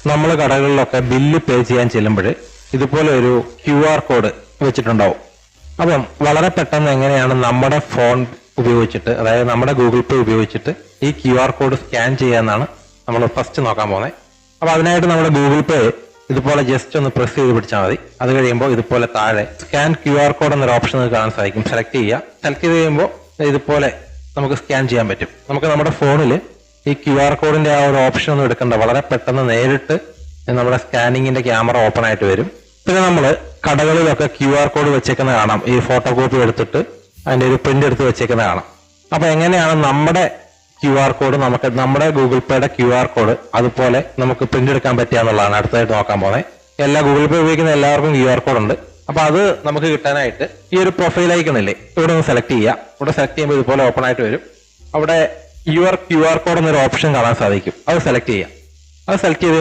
നമ്മൾ കടകളിലൊക്കെ bill pay ചെയ്യാൻ ചെല്ലുമ്പോൾ ഇതുപോലെ ഒരു QR കോഡ് വെച്ചിട്ടുണ്ടാവും. അപ്പം വളരെ പെട്ടെന്ന് എങ്ങനെയാണ് നമ്മുടെ ഫോൺ ഉപയോഗിച്ചിട്ട്, അതായത് നമ്മുടെ ഗൂഗിൾ പേ ഉപയോഗിച്ചിട്ട് ഈ QR കോഡ് സ്കാൻ ചെയ്യാന്നാണ് നമ്മൾ ഫസ്റ്റ് നോക്കാൻ പോകുന്നത്. അപ്പൊ അതിനായിട്ട് നമ്മുടെ ഗൂഗിൾ പേ ഇതുപോലെ ജസ്റ്റ് ഒന്ന് പ്രസ് ചെയ്ത് പിടിച്ചാൽ മതി. അത് കഴിയുമ്പോൾ ഇതുപോലെ താഴെ സ്കാൻ QR കോഡ് എന്നൊരു ഓപ്ഷൻ കാണാൻ സാധിക്കും. സെലക്ട് ചെയ്യുക. സെലക്ട് ചെയ്ത് കഴിയുമ്പോൾ ഇതുപോലെ നമുക്ക് സ്കാൻ ചെയ്യാൻ പറ്റും. നമുക്ക് നമ്മുടെ ഫോണിൽ ഈ QR കോഡിന്റെ ആ ഒരു ഓപ്ഷൻ ഒന്നും എടുക്കണ്ട, വളരെ പെട്ടെന്ന് നേരിട്ട് നമ്മുടെ സ്കാനിങ്ങിന്റെ ക്യാമറ ഓപ്പൺ ആയിട്ട് വരും. പിന്നെ നമ്മൾ കടകളിലൊക്കെ QR കോഡ് വെച്ചേക്കുന്ന കാണാം. ഈ ഫോട്ടോ കോപ്പി എടുത്തിട്ട് അതിന്റെ ഒരു പ്രിന്റ് എടുത്ത് വെച്ചേക്കുന്ന കാണാം. അപ്പൊ എങ്ങനെയാണ് നമ്മുടെ QR കോഡ്, നമുക്ക് നമ്മുടെ ഗൂഗിൾ പേയുടെ QR കോഡ് അതുപോലെ നമുക്ക് പ്രിന്റ് എടുക്കാൻ പറ്റുക എന്നുള്ളതാണ് അടുത്തായിട്ട് നോക്കാൻ പോകുന്നത്. എല്ലാ ഗൂഗിൾ പേ ഉപയോഗിക്കുന്ന എല്ലാവർക്കും QR കോഡ് ഉണ്ട്. അപ്പൊ അത് നമുക്ക് കിട്ടാനായിട്ട് ഈ ഒരു പ്രൊഫൈൽ ഐക്കണില്ലേ, ഇവിടെ ഒന്ന് സെലക്ട് ചെയ്യുക. ഇവിടെ സെലക്ട് ചെയ്യുമ്പോൾ ഇതുപോലെ ഓപ്പൺ ആയിട്ട് വരും. അവിടെ QR കോഡ് എന്നൊരു ഓപ്ഷൻ കാണാൻ സാധിക്കും. അത് സെലക്ട് ചെയ്യുക. അത് സെലക്ട് ചെയ്ത്